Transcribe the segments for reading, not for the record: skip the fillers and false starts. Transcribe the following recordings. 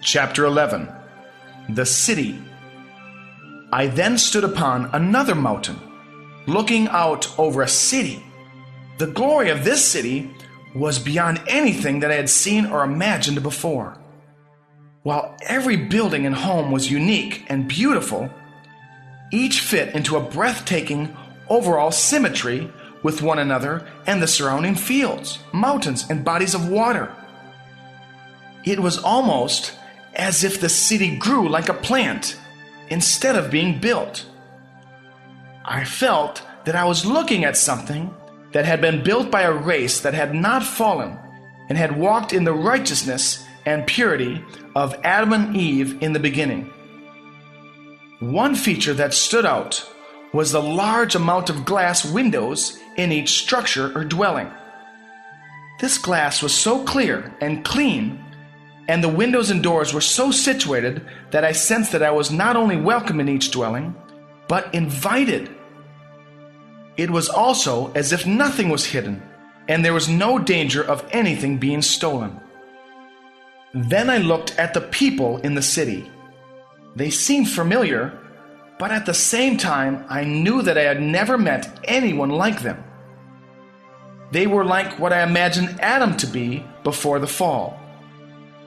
Chapter 11. The City. I then stood upon another mountain, looking out over a city. The glory of this city was beyond anything that I had seen or imagined before. While every building and home was unique and beautiful, each fit into a breathtaking overall symmetry with one another and the surrounding fields, mountains, and bodies of water. It was almost as if the city grew like a plant instead of being built. I felt that I was looking at something that had been built by a race that had not fallen and had walked in the righteousness and purity of Adam and Eve in the beginning. One feature that stood out was the large amount of glass windows in each structure or dwelling. This glass was so clear and clean, and the windows and doors were so situated that I sensed that I was not only welcome in each dwelling, but invited. It was also as if nothing was hidden, and there was no danger of anything being stolen. Then I looked at the people in the city. They seemed familiar, but at the same time I knew that I had never met anyone like them. They were like what I imagined Adam to be before the fall.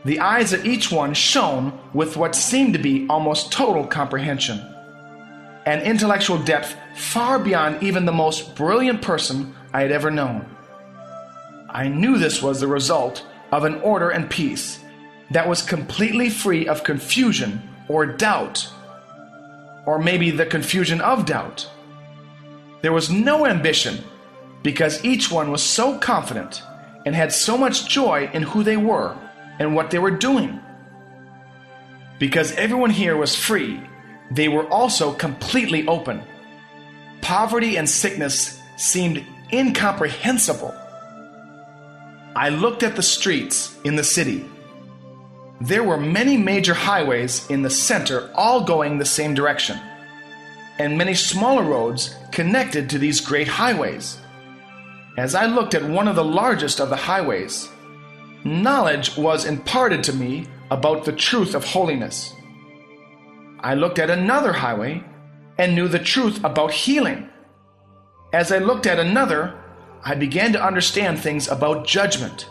The eyes of each one shone with what seemed to be almost total comprehension, an intellectual depth far beyond even the most brilliant person I had ever known. I knew this was the result of an order and peace that was completely free of confusion or doubt, or maybe the confusion of doubt. There was no ambition because each one was so confident and had so much joy in who they were and what they were doing. Because everyone here was free, they were also completely open. Poverty and sickness seemed incomprehensible. I looked at the streets in the city. There were many major highways in the center, all going the same direction, and many smaller roads connected to these great highways. As I looked at one of the largest of the highways, knowledge was imparted to me about the truth of holiness. I looked at another highway and knew the truth about healing. As I looked at another, I began to understand things about judgment.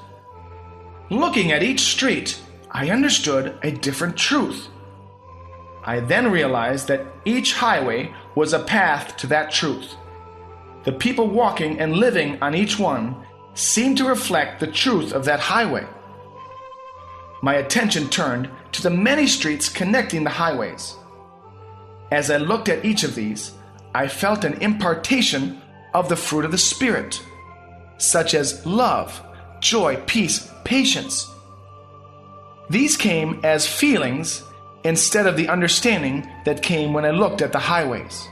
Looking at each street, I understood a different truth. I then realized that each highway was a path to that truth. The people walking and living on each one seemed to reflect the truth of that highway. My attention turned to the many streets connecting the highways. As I looked at each of these, I felt an impartation of the fruit of the Spirit, such as love, joy, peace, patience. These came as feelings instead of the understanding that came when I looked at the highways.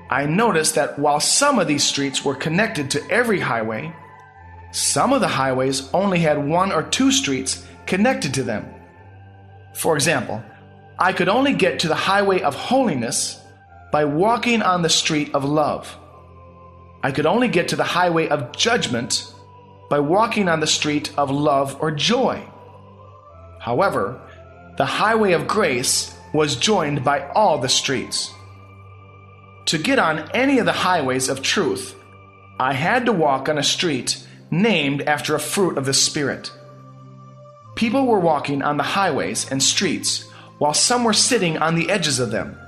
I noticed that while some of these streets were connected to every highway, some of the highways only had one or two streets connected to them. For example, I could only get to the highway of holiness by walking on the street of love. I could only get to the highway of judgment by walking on the street of love or joy. However, the highway of grace was joined by all the streets. To get on any of the highways of truth, I had to walk on a street named after a fruit of the Spirit. People were walking on the highways and streets, while some were sitting on the edges of them.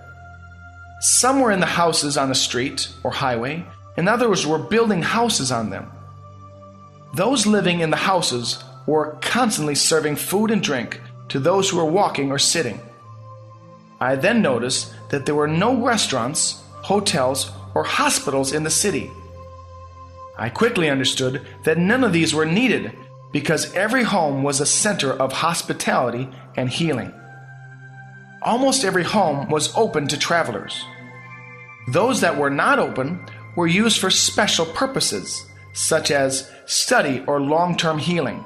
Some were in the houses on the street or highway, and others were building houses on them. Those living in the houses were constantly serving food and drink to those who were walking or sitting. I then noticed that there were no restaurants, hotels, or hospitals in the city. I quickly understood that none of these were needed because every home was a center of hospitality and healing. Almost every home was open to travelers. Those that were not open were used for special purposes, such as study or long-term healing.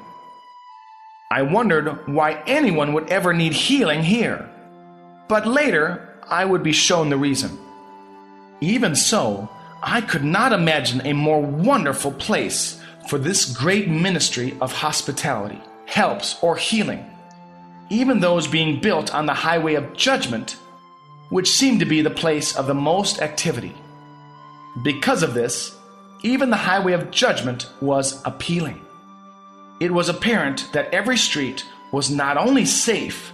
I wondered why anyone would ever need healing here, but later I would be shown the reason. Even so, I could not imagine a more wonderful place for this great ministry of hospitality, helps, or healing. even those being built on the highway of judgment, which seemed to be the place of the most activity. Because of this, even the highway of judgment was appealing. It was apparent that every street was not only safe,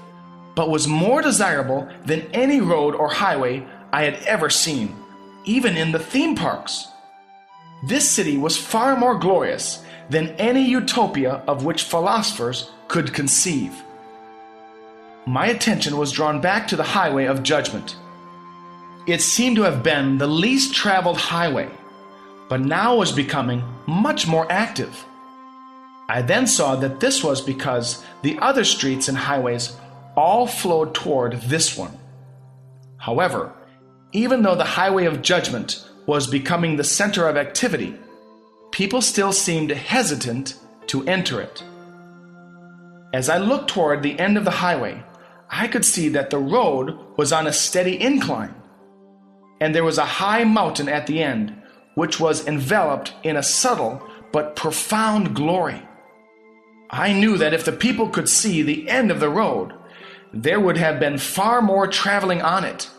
but was more desirable than any road or highway I had ever seen, even in the theme parks. This city was far more glorious than any utopia of which philosophers could conceive. My attention was drawn back to the highway of judgment. It seemed to have been the least traveled highway, but now was becoming much more active. I then saw that this was because the other streets and highways all flowed toward this one. However, even though the highway of judgment was becoming the center of activity, people still seemed hesitant to enter it. As I looked toward the end of the highway, I could see that the road was on a steady incline, and there was a high mountain at the end, which was enveloped in a subtle but profound glory. I knew that if the people could see the end of the road, there would have been far more traveling on it.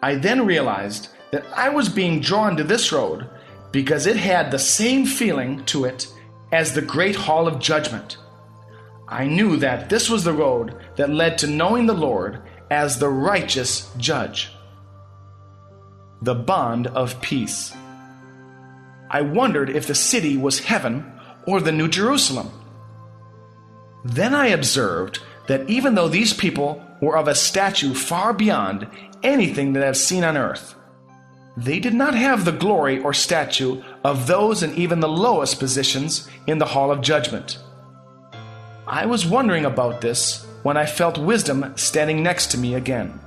I then realized that I was being drawn to this road because it had the same feeling to it as the great hall of judgment. I knew that this was the road that led to knowing the Lord as the righteous judge. The bond of peace. I wondered if the city was heaven or the New Jerusalem. Then I observed that even though these people were of a stature far beyond anything that I've seen on earth, they did not have the glory or stature of those in even the lowest positions in the hall of judgment. I was wondering about this when I felt wisdom standing next to me again.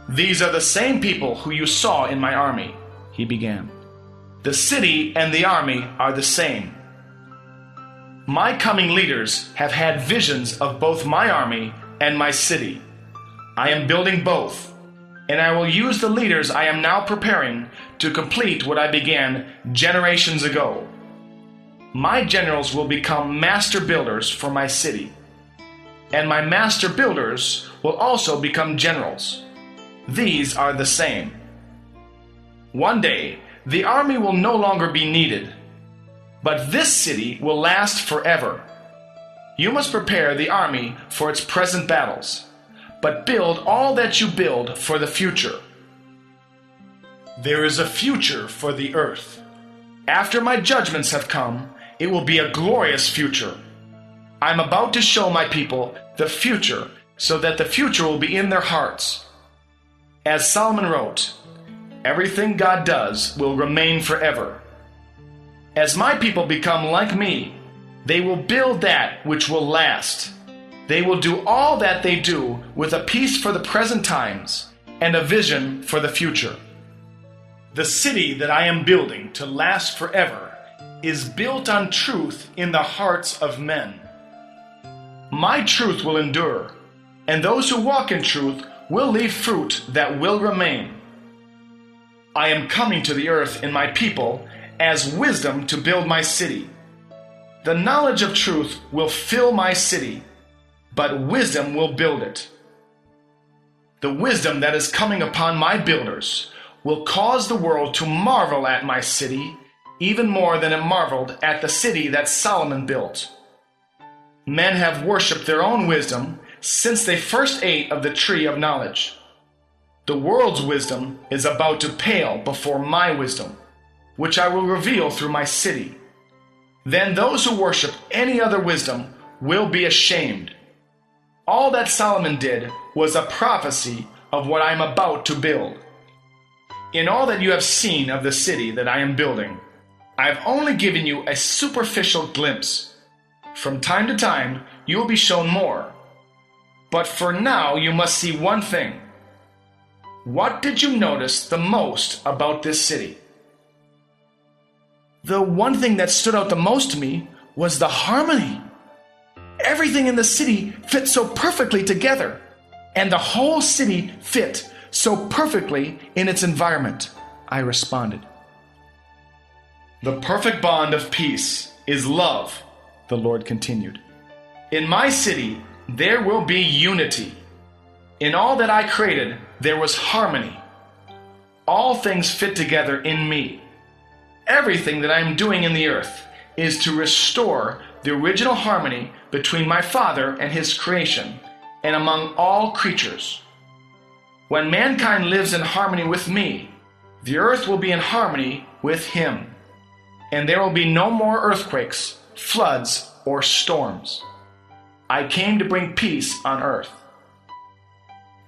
"These are the same people who you saw in my army," he began. "The city and the army are the same. My coming leaders have had visions of both my army and my city. I am building both, and I will use the leaders I am now preparing to complete what I began generations ago. My generals will become master builders for my city, and my master builders will also become generals. These are the same. One day, the army will no longer be needed, but this city will last forever. You must prepare the army for its present battles, but build all that you build for the future. There is a future for the earth. After my judgments have come, it will be a glorious future. I'm about to show my people the future so that the future will be in their hearts. As Solomon wrote, everything God does will remain forever. As my people become like me, they will build that which will last. They will do all that they do with a peace for the present times and a vision for the future. The city that I am building to last forever is built on truth in the hearts of men. My truth will endure, and those who walk in truth will leave fruit that will remain. I am coming to the earth in my people as wisdom to build my city. The knowledge of truth will fill my city, but wisdom will build it. The wisdom that is coming upon my builders will cause the world to marvel at my city, even more than it marveled at the city that Solomon built. Men have worshipped their own wisdom since they first ate of the tree of knowledge. The world's wisdom is about to pale before my wisdom, which I will reveal through my city. Then those who worship any other wisdom will be ashamed. All that Solomon did was a prophecy of what I am about to build. In all that you have seen of the city that I am building, I have only given you a superficial glimpse. From time to time, you will be shown more. But for now, you must see one thing. What did you notice the most about this city? The one thing that stood out the most to me was the harmony. Everything in the city fit so perfectly together, and the whole city fit so perfectly in its environment, I responded. The perfect bond of peace is love, the Lord continued. In my city there will be unity. In all that I created there was harmony. All things fit together in me. Everything that I am doing in the earth is to restore the original harmony between my Father and his creation, and among all creatures. When mankind lives in harmony with me, the earth will be in harmony with him, and there will be no more earthquakes, floods, or storms. I came to bring peace on earth.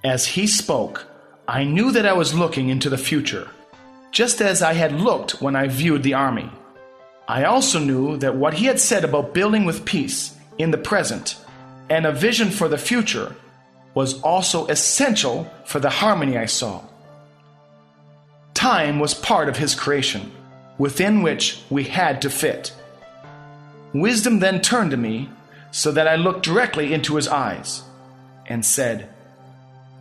As he spoke, I knew that I was looking into the future, just as I had looked when I viewed the army. I also knew that what he had said about building with peace in the present and a vision for the future was also essential for the harmony I saw. Time was part of his creation, within which we had to fit. Wisdom then turned to me so that I looked directly into his eyes and said,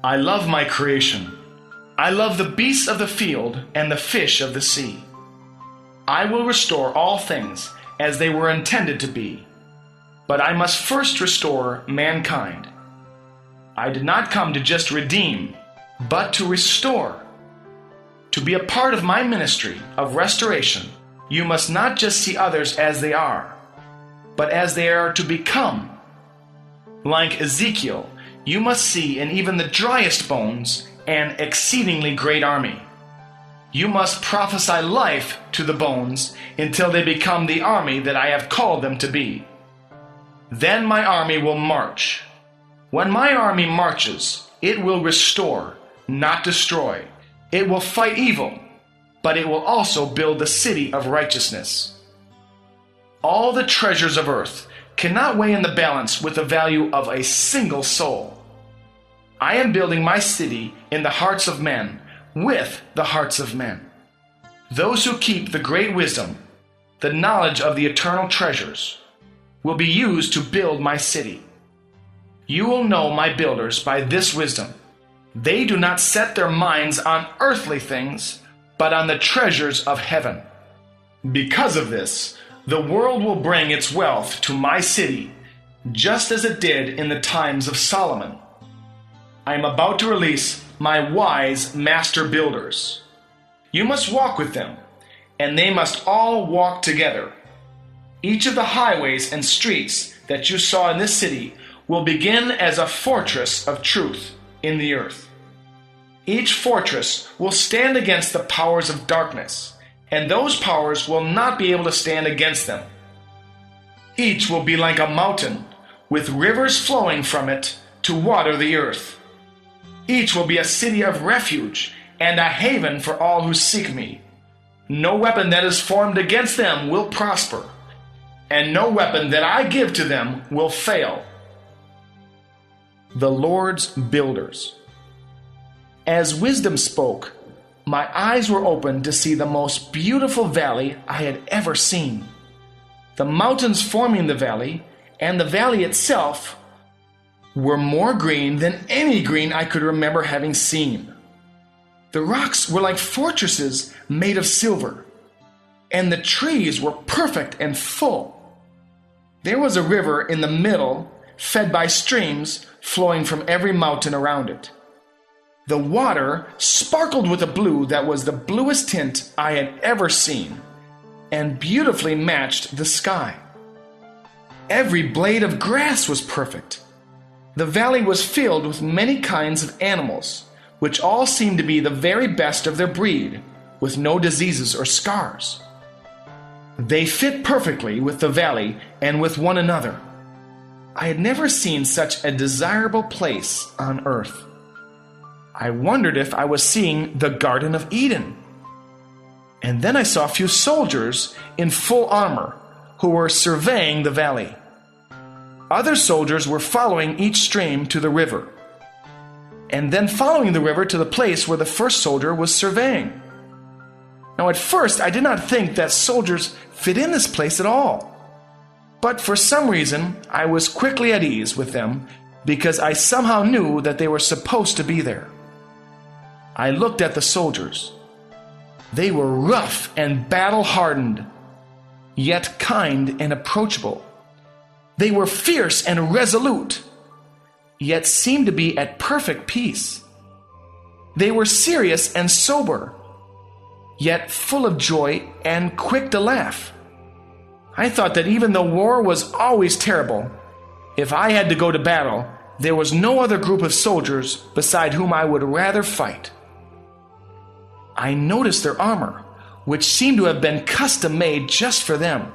I love my creation. I love the beasts of the field and the fish of the sea. I will restore all things as they were intended to be, but I must first restore mankind. I did not come to just redeem, but to restore. To be a part of my ministry of restoration, you must not just see others as they are, but as they are to become. Like Ezekiel, you must see in even the driest bones an exceedingly great army. You must prophesy life to the bones until they become the army that I have called them to be. Then my army will march. When my army marches, it will restore, not destroy. It will fight evil, but it will also build the city of righteousness. All the treasures of earth cannot weigh in the balance with the value of a single soul. I am building my city in the hearts of men, with the hearts of men. Those who keep the great wisdom, the knowledge of the eternal treasures, will be used to build my city. You will know my builders by this wisdom. They do not set their minds on earthly things, but on the treasures of heaven. Because of this, the world will bring its wealth to my city, just as it did in the times of Solomon. I am about to release my wise master builders. You must walk with them, and they must all walk together. Each of the highways and streets that you saw in this city will begin as a fortress of truth in the earth. Each fortress will stand against the powers of darkness, and those powers will not be able to stand against them. Each will be like a mountain, with rivers flowing from it to water the earth. Each will be a city of refuge and a haven for all who seek me. No weapon that is formed against them will prosper, and no weapon that I give to them will fail. The Lord's builders. As wisdom spoke, my eyes were opened to see the most beautiful valley I had ever seen. The mountains forming the valley and the valley itself were more green than any green I could remember having seen. The rocks were like fortresses made of silver, and the trees were perfect and full. There was a river in the middle, fed by streams flowing from every mountain around it. The water sparkled with a blue that was the bluest tint I had ever seen, and beautifully matched the sky. Every blade of grass was perfect. The valley was filled with many kinds of animals, which all seemed to be the very best of their breed, with no diseases or scars. They fit perfectly with the valley and with one another. I had never seen such a desirable place on earth. I wondered if I was seeing the Garden of Eden. And then I saw a few soldiers in full armor who were surveying the valley. Other soldiers were following each stream to the river, and then following the river to the place where the first soldier was surveying. Now at first I did not think that soldiers fit in this place at all, but for some reason I was quickly at ease with them because I somehow knew that they were supposed to be there. I looked at the soldiers. They were rough and battle-hardened, yet kind and approachable. They were fierce and resolute, yet seemed to be at perfect peace. They were serious and sober, yet full of joy and quick to laugh. I thought that even though war was always terrible, if I had to go to battle, there was no other group of soldiers beside whom I would rather fight. I noticed their armor, which seemed to have been custom made just for them,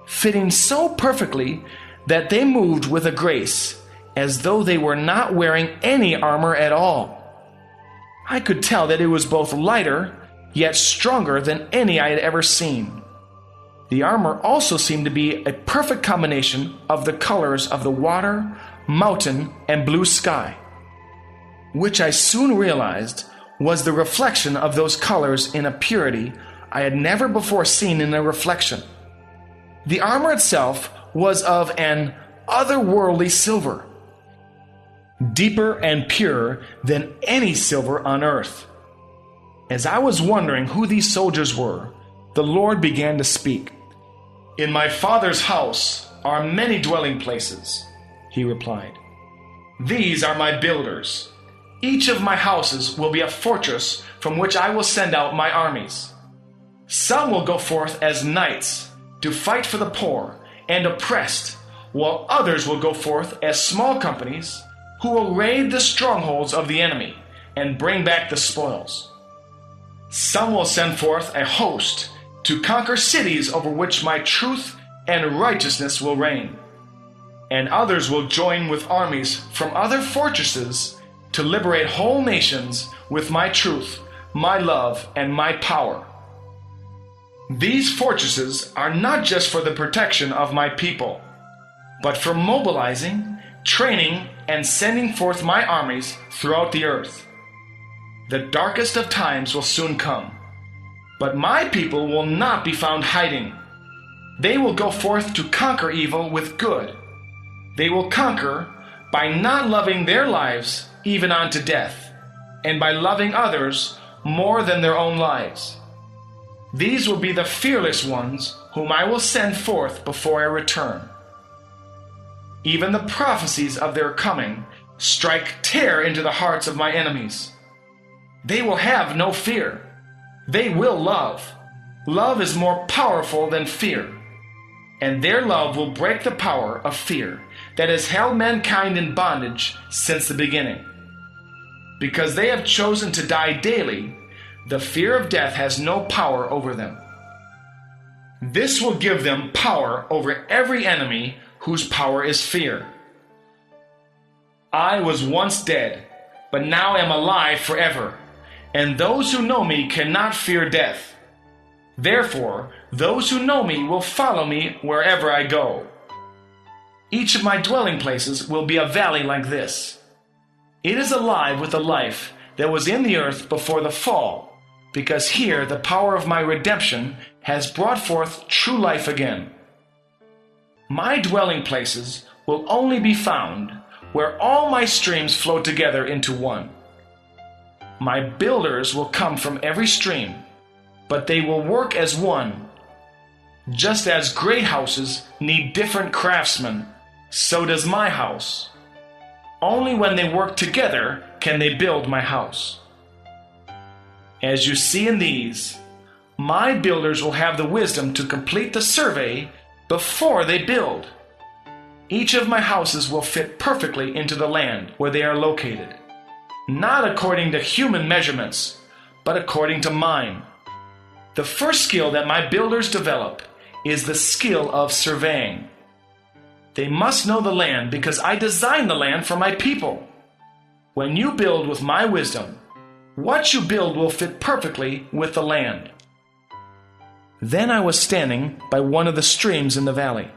fitting so perfectly that they moved with a grace, as though they were not wearing any armor at all. I could tell that it was both lighter, yet stronger than any I had ever seen. The armor also seemed to be a perfect combination of the colors of the water, mountain, and blue sky, which I soon realized was the reflection of those colors in a purity I had never before seen in a reflection. The armor itself was of an otherworldly silver, deeper and purer than any silver on earth. As I was wondering who these soldiers were, the Lord began to speak. "In my Father's house are many dwelling places," he replied. "These are my builders. Each of my houses will be a fortress from which I will send out my armies. Some will go forth as knights to fight for the poor and oppressed, while others will go forth as small companies who will raid the strongholds of the enemy and bring back the spoils. Some will send forth a host to conquer cities over which my truth and righteousness will reign. And others will join with armies from other fortresses to liberate whole nations with my truth, my love, and my power. These fortresses are not just for the protection of my people, but for mobilizing, training, and sending forth my armies throughout the earth. The darkest of times will soon come, but my people will not be found hiding. They will go forth to conquer evil with good. They will conquer by not loving their lives even unto death, and by loving others more than their own lives. These will be the fearless ones whom I will send forth before I return. Even the prophecies of their coming strike terror into the hearts of my enemies. They will have no fear. They will love. Love is more powerful than fear, and their love will break the power of fear that has held mankind in bondage since the beginning. Because they have chosen to die daily, the fear of death has no power over them. This will give them power over every enemy whose power is fear. I was once dead, but now am alive forever, and those who know me cannot fear death. Therefore, those who know me will follow me wherever I go. Each of my dwelling places will be a valley like this. It is alive with the life that was in the earth before the fall, because here the power of my redemption has brought forth true life again. My dwelling places will only be found where all my streams flow together into one. My builders will come from every stream, but they will work as one. Just as great houses need different craftsmen, so does my house. Only when they work together can they build my house. As you see in these, my builders will have the wisdom to complete the survey before they build. Each of my houses will fit perfectly into the land where they are located, not according to human measurements, but according to mine. The first skill that my builders develop is the skill of surveying. They must know the land because I designed the land for my people. When you build with my wisdom, what you build will fit perfectly with the land. Then I was standing by one of the streams in the valley.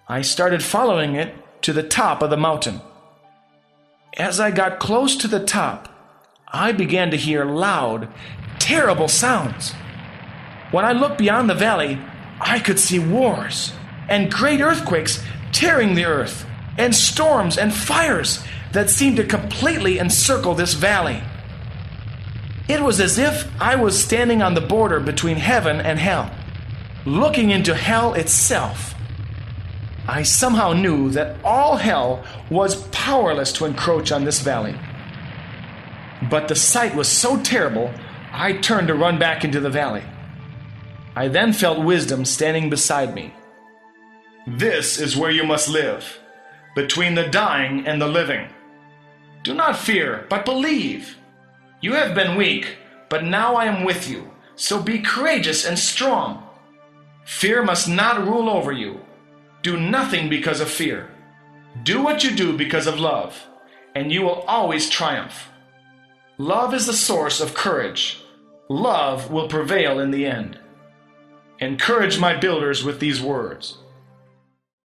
I started following it to the top of the mountain. As I got close to the top, I began to hear loud, terrible sounds. When I looked beyond the valley, I could see wars and great earthquakes tearing the earth, and storms and fires that seemed to completely encircle this valley. It was as if I was standing on the border between heaven and hell, looking into hell itself. I somehow knew that all hell was powerless to encroach on this valley. But the sight was so terrible, I turned to run back into the valley. I then felt wisdom standing beside me. "This is where you must live, between the dying and the living. Do not fear, but believe. You have been weak, but now I am with you, so be courageous and strong. Fear must not rule over you. Do nothing because of fear. Do what you do because of love, and you will always triumph. Love is the source of courage. Love will prevail in the end." Encourage my builders with these words.